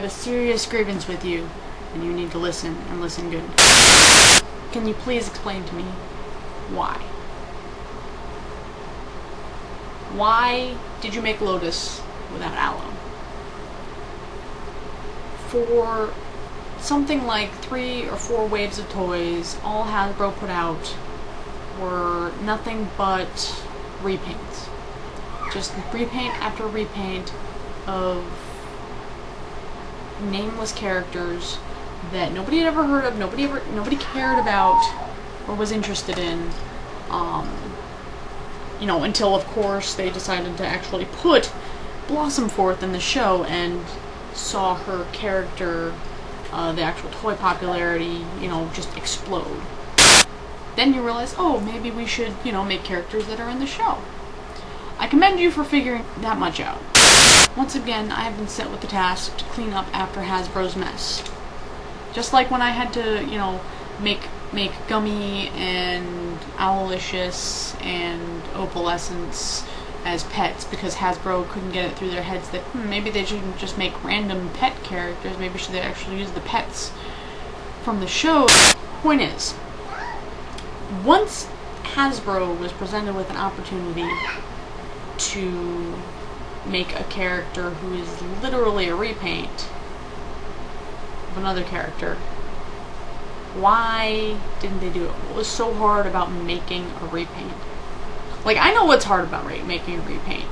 have a serious grievance with you, and you need to listen, and listen good. Can you please explain to me why? Why did you make Lotus without aloe? For something like 3 or 4 waves of toys, all Hasbro put out were nothing but repaints. Just repaint after repaint of nameless characters that nobody had ever heard of, nobody cared about or was interested in. You know, until of course they decided to actually put Blossom forth in the show and saw her character, the actual toy popularity, you know, just explode. Then you realize, oh, maybe we should, you know, make characters that are in the show. I commend you for figuring that much out. Once again, I have been set with the task to clean up after Hasbro's mess. Just like when I had to, you know, make Gummy and Aloeicious and Opalescence as pets because Hasbro couldn't get it through their heads that maybe they shouldn't just make random pet characters, maybe should they actually use the pets from the show. Point is, once Hasbro was presented with an opportunity to make a character who is literally a repaint of another character, why didn't they do it? What was so hard about making a repaint? Like, I know what's hard about making a repaint.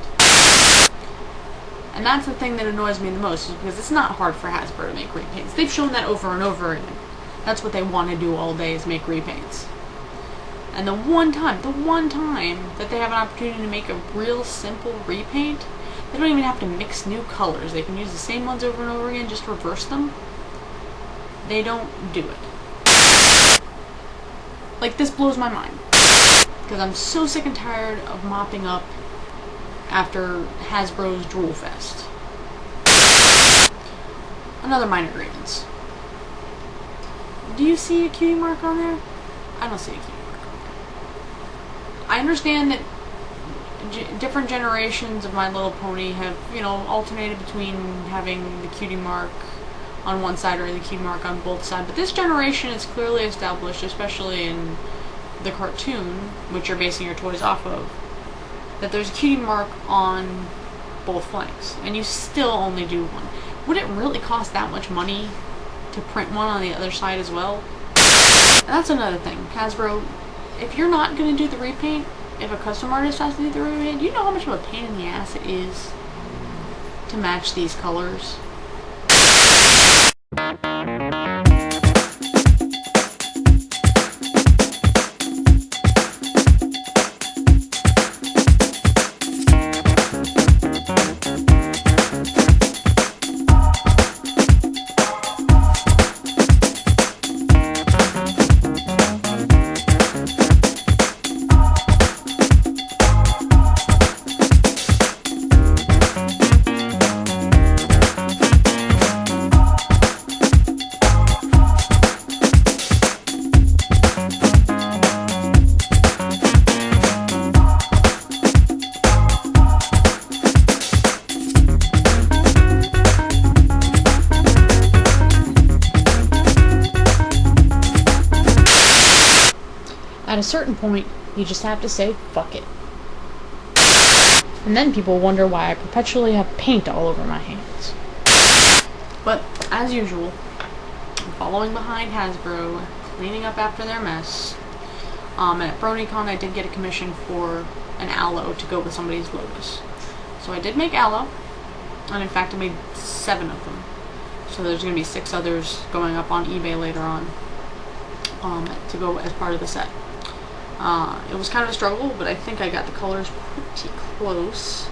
And that's the thing that annoys me the most, is because it's not hard for Hasbro to make repaints. They've shown that over and over again. That's what they want to do all day, is make repaints. And the one time that they have an opportunity to make a real simple repaint, they don't even have to mix new colors. They can use the same ones over and over again, just reverse them. They don't do it. Like, this blows my mind. Because I'm so sick and tired of mopping up after Hasbro's Drool Fest. Another minor grievance. Do you see a cutie mark on there? I don't see a cutie mark on there. I understand that different generations of My Little Pony have, you know, alternated between having the cutie mark on one side or the cutie mark on both sides, but this generation is clearly established, especially in the cartoon, which you're basing your toys off of, that there's a cutie mark on both flanks, and you still only do one. Would it really cost that much money to print one on the other side as well? And that's another thing. Hasbro, if you're not going to do the repaint, if a custom artist has to do the repaint, do you know how much of a pain in the ass it is to match these colors? At a certain point, you just have to say, fuck it. And then people wonder why I perpetually have paint all over my hands. But, as usual, I'm following behind Hasbro, cleaning up after their mess. And at BronyCon, I did get a commission for an aloe to go with somebody's Lotus. So I did make aloe, and in fact I made 7 of them. So there's going to be 6 others going up on eBay later on to go as part of the set. It was kind of a struggle, but I think I got the colors pretty close.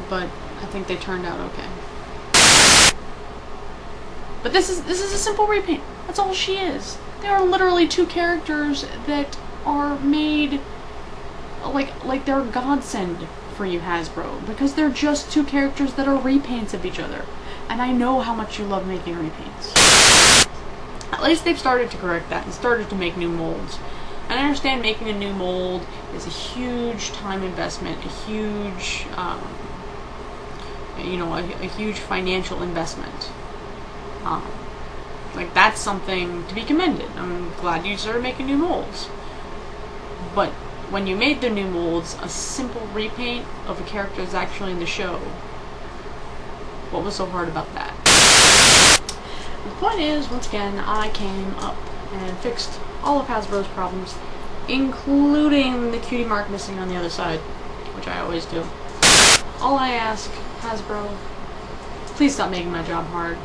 But I think they turned out okay. But this is a simple repaint. That's all she is. There are literally 2 characters that are made like they're a godsend for you, Hasbro, because they're just 2 characters that are repaints of each other. And I know how much you love making repaints. At least they've started to correct that and started to make new molds. And I understand making a new mold is a huge time investment, a a huge financial investment. Like, that's something to be commended. I'm glad you started making new molds. But when you made the new molds, a simple repaint of a character that's actually in the show, what was so hard about that? The point is, once again, I came up and fixed all of Hasbro's problems, including the cutie mark missing on the other side, which I always do. All I ask, Hasbro, please stop making my job hard.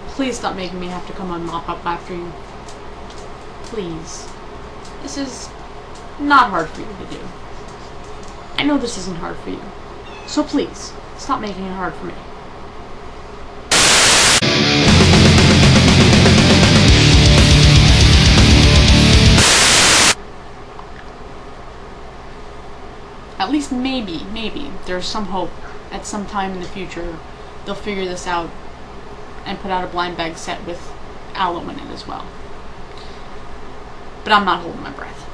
Please stop making me have to come and mop up after you. Please. This is not hard for you to do. I know this isn't hard for you. So please, stop making it hard for me. At least maybe, there's some hope at some time in the future they'll figure this out and put out a blind bag set with aloe in it as well. But I'm not holding my breath.